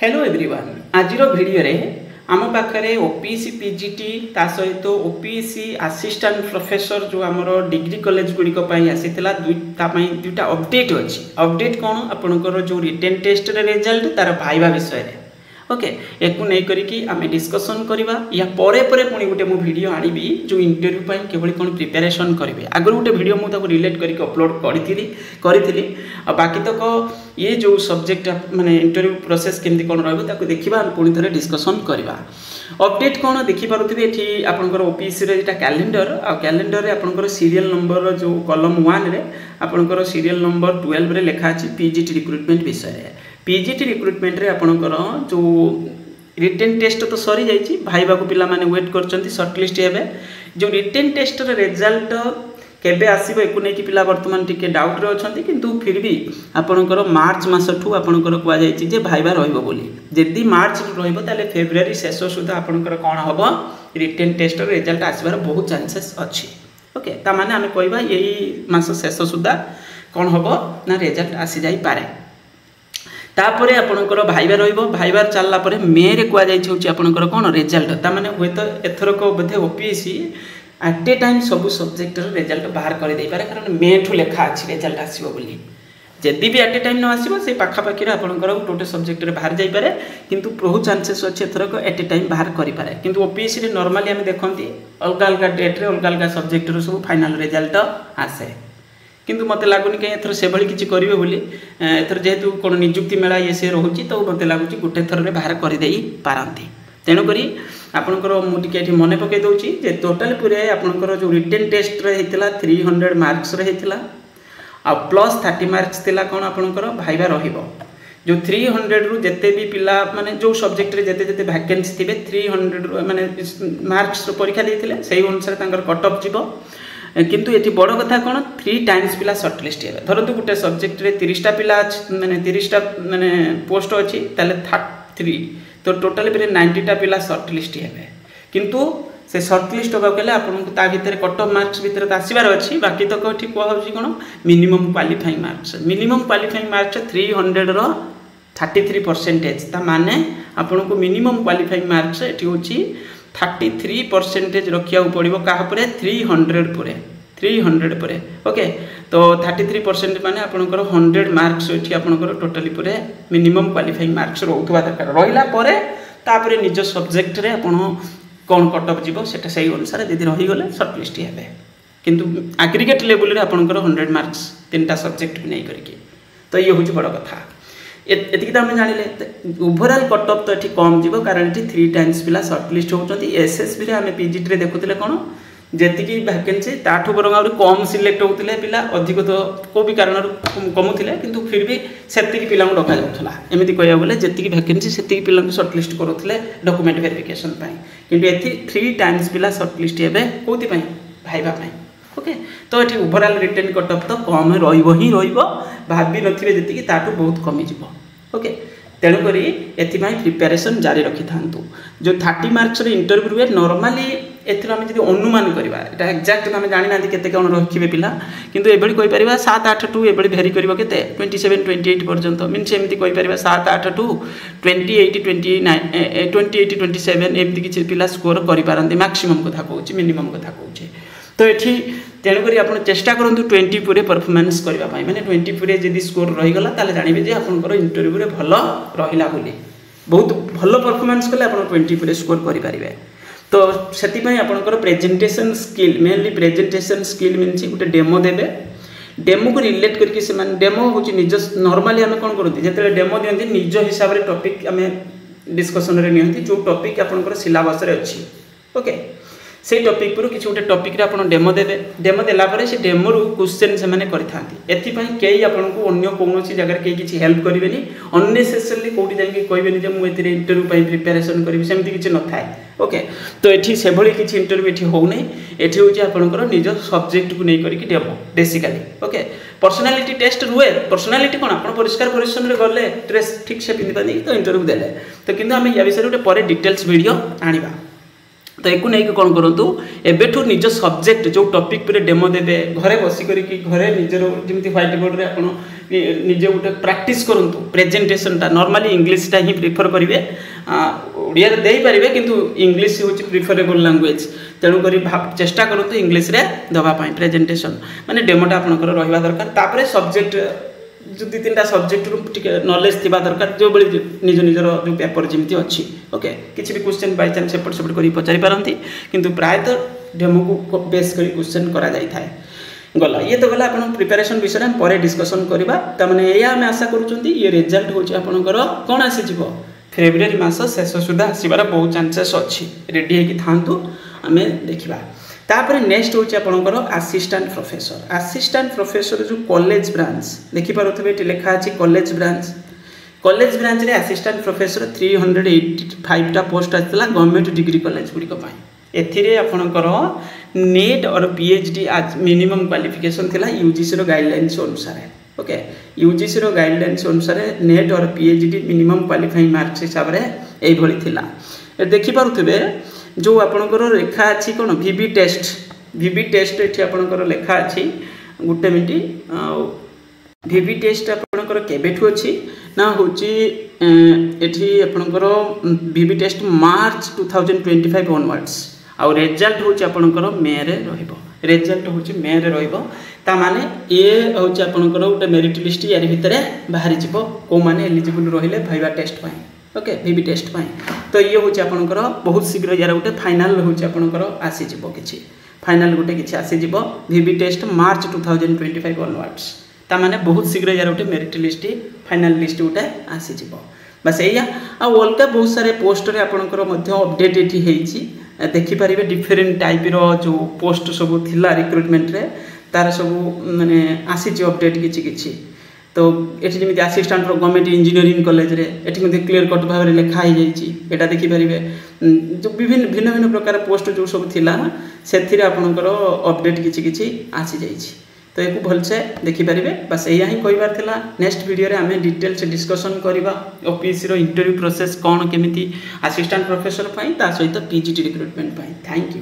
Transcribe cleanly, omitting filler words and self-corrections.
Hello everyone आज video रे आम पाखे ओपीसी पीजीटी ता सहित ओपीसी असिस्टेंट प्रोफेसर जो आमर डिग्री कॉलेज गुड़िक आसीला दुईटा अपडेट अच्छी अपडेट कौन आपंकर जो रिटेन टेस्ट रिजल्ट तार भाइबा विषय ओके एक नहीं करिकी आमे डिस्कशन करवा या परे परे पुणी गोटे मु वीडियो आनिबी जो इंटरव्यू पाई केवल कौन प्रिपरेशन करेंगे आगर गोटे वीडियो मुझे रिलेट करके अपलोड करी बाकी तक ये जो सब्जेक्ट माने इंटरव्यू प्रोसेस केमती कौन रहा देखा पुणी थे डिस्कशन करवा अपडेट कौन देखिपे ये आपंकर ओपीसी रेटा कैलेंडर आ कैलेंडर रे आपंकर सीरियल नंबर जो कॉलम 1 रे आपंकर सीरियल नंबर 12 रे लिखा अछि पीजीटी रिक्रुटमेंट विषय पीजीटी रिक्रुटमेंट रे आपंकर जो रिटेन टेस्ट तो सरी जाइए भाईबा को पिला माने वेट करछंती शॉर्टलिस्ट हेबे जो रिटेन टेस्ट रे रिजल्ट केबे आसीबो एको नै कि पिला वर्तमान टिके डाउट रे अछंती किंतु फिर भी आपनकर मार्च मास ठू आपनकर कुआ जाइछि जे भाईबा रहइबो बोली जदि मार्च रहइबो ताले फेब्रुआरी शेष सुधा आपनकर कोन हबो रिटेन टेस्ट रे रिजल्ट आसीबार बहुत चांसेस अछि ओके ता माने हमें कहबा यही मास शेष सुधा कोन हबो ना रिजल्ट आसी जाई पारे तापरे आपनकर भाईबा रहिबो भाईबा चलला परे मे रे कुआ जाइछि होछि आपनकर कोन रिजल्ट ता माने होय तो एथरको बधे ओपीएससी एट ए टाइम सब सब्जेक्ट रिजल्ट बाहर कर दे पारे कारण मे ठू लेखा अच्छी रिजल्ट आसो बोली जदि भी एट ए टाइम न आसो से पाखापाखि आपंकर गोटे सब्जेक्ट बाहर जापे किंतु बहुत चांसेस अच्छे एथरक एट ए टाइम बाहर करें किंतु ओपीएससी नॉर्मली आम देखते अलग अलग डेट्रे अलग अलग सब्जेक्ट सब फाइनल रिजल्ट आसे किंतु मत लगुनि कहीं एथर से भाई किसी करेंगे बोली एथर जेहेतु कौन निजुक्ति मेला ये सी रोचे तो मत लगुच गोटे थर बाहर करदे पारती तेणुक आपंकर मुझे मन पकई दूसरी जे टोटाल पूरे आपंकर जो रिटेन टेस्ट होता 300 मार्क्स आ प्लस 30 मार्क्स थिला कौन आपंकर भाईबा रहिबो जो 300 रु जेते भी पिला माने जो सब्जेक्ट रे जेते जेते वैकेंसी थिबे 300 माने मार्क्स परीक्षा देथिले सेही अनुसार तांकर कट ऑफ जीवो किंतु ये बड़ कथा कौन 3 टाइम्स पिला शॉर्टलिस्ट हे धरतु गोटे सब्जेक्ट रे 30टा पिला माने 30टा माने पोस्ट अछि ताले 3 तो टोटाल 90टा पिला शॉर्टलिस्ट हे किंतु से शॉर्टलिस्ट होगा कहले आपनको ता भीतर कट ऑफ मार्क्स भीतर आसीबार अछि बाकी तो कथि को होछि कोन मिनिमम क्वालिफाइंग मार्क्स 300 रो 33% ता माने आपनको मिनिमम क्वालिफाइंग मार्क्स एठी होछि 33% रखिया पड़ो क्या 300 पर ओके तो 33% माने आपनकर 100 मार्क्स एठी आपनकर टोटली पूरे मिनिमम क्वालिफाइंग मार्क्स रोथुवा दरकार रहिला परे तापरे निज सब्जेक्ट रे आपण कोन कट ऑफ जीवो सेटा सही अनुसार यदि रही गले शॉर्टलिस्ट हेबे किंतु एग्रीगेट लेवल रे आपनकर 100 मार्क्स तीनटा सब्जेक्ट भी नहीं करके तो ये होची बड़ कथा एतिक आम जानिले ओवरऑल कट ऑफ तो ये कम जीव कारण ये 3 टाइम्स पिला शॉर्टलिस्ट होती एसएसबी रे आम पीजीटी रे देखुले कौन जी वैकेंसी ताठू बरंग आहुरी कम सिलेक्ट होते पिला अधिक तो को भी कारण कमुले किंतु फिर भी सेतिकी पिला डका जाउथला एमिति कहया बोले जेतिकी वैकेंसी सेतिकी पिला शॉर्टलिस्ट करूथले डॉक्यूमेंट वेरिफिकेशन पाई किंतु एथि 3 टाइम्स पिला शॉर्टलिस्ट हेबे कोथि पाई भाईबा पाई ओके तो ये ओवरऑल रिटेन कट ऑफ तो कम रहिबो ही रहिबो भाबी नथिबे जेतिकी ताठू बहुत कमी जिवो ओके तेणुक एथिपाई प्रिपेरेसन जारी रखि थांतु जो 30 मार्क्स रे इंटरव्यू हुए नॉर्मली एथरो हम जदि अनुमान करबा एटा एग्जैक्ट हम जानि नांती केते कोन रखिबे पिला किंतु एबेली कहि परिबा 7 8 टू एबेली भेरी करबो केते 27 28 पर्यंत मींस एमती कहि परिबा 7 8 टू 28 29 28 27 एमती किछि पिला स्कोर करि पारंती मैक्सिमम कथा कहूची मिनिमम कथा कहूची तो एठी तेणुक आप चेष्टा करूँ 20 पूरे परफॉर्मेंस करने मैंने 20 पूरे जदि स्कोर रहीगला ताले जानबे जे आपनकर इंटरव्यू रे भल रहिला बोली बहुत भल परफॉर्मेंस कले आप 20 पूरे स्कोर करि परिबे तो सेति आपनकर presentation skill mainly presentation skill means गोटे डेमो देबे डेमो को रिलेट करके से डेमो होची निज नॉर्मली आम कौन करती जिते डेमो दियंती निज हिसाब से टॉपिक आम डिस्कशन रे नियंती जो टॉपिक आपनकर सिलेबस रे अछि ओके से टॉपिक पर किसी गोटे टॉपिक रे आपण डेमो देबे डेमो देला परे से डेमो रु क्वेश्चन से माने करथांती एथि पई केई आपनको अन्य कोनोसी जगह केई किछि हेल्प करिवेनी अननेसेसरली कोठी जाई कहबेनी जे मु एथिरे इंटरव्यू पई प्रिपरेशन करिवि सेमति किछि न थाए ओके तो एठी से भली किछि इंटरव्यू एठी हो नै एठी होची आपनकर निज सब्जेक्ट को नै करिकि demo basically okay personality test रुए पर्सनालिटी कोन आपण परिष्कार परिश्रम रे गले ड्रेस ठीक से पिंदी पानी तो इंटरव्यू देले तो किंतु हम या विषय रे परे डिटेल्स वीडियो आनिबा तो एक नहीं कौन करूँ एबेठू निज सब्जेक्ट जो टॉपिक पर डेमो देवे घरे बसिक घरे निजर जमी व्हाइट बोर्ड रे आप निजे गोटे प्रैक्टिस करंतु प्रेजेंटेशनटा नॉर्मली इंग्लिशटा ही प्रिफर करेंगे ओडिया दे पारे किंतु इंग्लिश हूँ प्रिफरेबल लैंग्वेज तेणुक चेष्टा करूँ इंग्लिश रे दवापाई प्रेजेंटेशन माने डेमोटा आपंकर रहा दरकार तापर सब्जेक्ट जो 2-3टा सब्जेक्ट नॉलेज थी दरकार जो बड़ी निज निजर जो पेपर जमी अच्छी ओके किसी भी क्वेश्चन बाय चांस सेपट सेपट कर पचारि पारती किंतु प्रायतः डेमो को बेस कर क्वेश्चन करा जाय थाए गला ये तो गला अपन प्रिपरेशन विषय में पर डिस्कसन करबा त माने एया हम आशा करूचंती ये रिजल्ट होची आपनकर कोन आसी जिवो फेब्रुआरी मास शेष सुधा आसीबार बहुत चांसेस अच्छी रेडी है कि थांतु आमे देखिबा तापर नेक्स्ट होची आपनकर असिस्टेंट प्रोफेसर जो कॉलेज ब्रांच देखि पारुथबे एटी लिखा अछि कॉलेज ब्रांच रे असिस्टेंट प्रोफेसर 385 टा पोस्ट आछला गवर्नमेंट डिग्री कॉलेज गुडी को पाई एथिरे आपनकर नेट और पीएचडी आज मिनिमम क्वालिफिकेशन थिला यूजीसी रो गाइडलाइंस अनुसार ओके यूजीसी रो गाइडलाइंस अनुसार नेट और पीएचडी मिनिमम क्वालिफाइंग मार्क्स हिसाब रे एई भली थिला ए देखि पारुथबे जो आपनकर रेखा अछि कोन वीबी टेस्ट एठी आपनकर लेखा अछि गुटे मिनिट वीबी टेस्ट आपनकर केबेठु अछि ना होची एठी आपनकर वीबी टेस्ट मार्च 2025 ऑनवर्ड्स आउ रिजल्ट होची आपनकर मे रे रहइबो रिजल्ट होची मे रे रहइबो ता माने ये होची आपनकर उटे मेरिट लिस्ट यारी भितरे बाहरी जिवो को माने एलिजिबल रहिले भाइबा टेस्ट पाई ओके वीबी टेस्ट पाई तो ये होची आपनकर बहुत शीघ्र यार उटे फाइनल होची आपनकर आसी जिवो किछि फाइनल गुटे किछि आसी जिवो वीबी टेस्ट मार्च 2025 ऑनवर्ड्स ता माने बहुत शीघ्र यार उटे मेरिट लिस्ट फाइनल लिस्ट उटे आसी जिवो बस एया आ अलगा बहुत सारे पोस्ट रे आपनकर मध्य अपडेट एठी हेछि देखि पारिबे डिफरेंट टाइप रो जो पोस्ट सब थिला रिक्रुटमेंट रे तार सब माने आसी जे अपडेट किछि तो एठी जेमिति असिस्टेंट रो गवर्नमेंट इंजीनियरिंग कॉलेज रे एठी मध्ये क्लियर कट भाव रे लिखा ही जाइछि एटा देखि पारिबे जो भिन्न प्रकार पोस्ट जो सब थिला सेथिरे आपनकर अपडेट किछि आसी जाइछि तो एक भल से देखि पारिबे बस एया ही कहबार थिला नेक्स्ट वीडियो रे हमें डिटेल से डिस्कशन करबा ओपीएससी रो इंटरव्यू प्रोसेस कोन केमिति असिस्टेंट प्रोफेसर पई ता सहित पीजीटी रिक्रुटमेंट पई थैंक यू।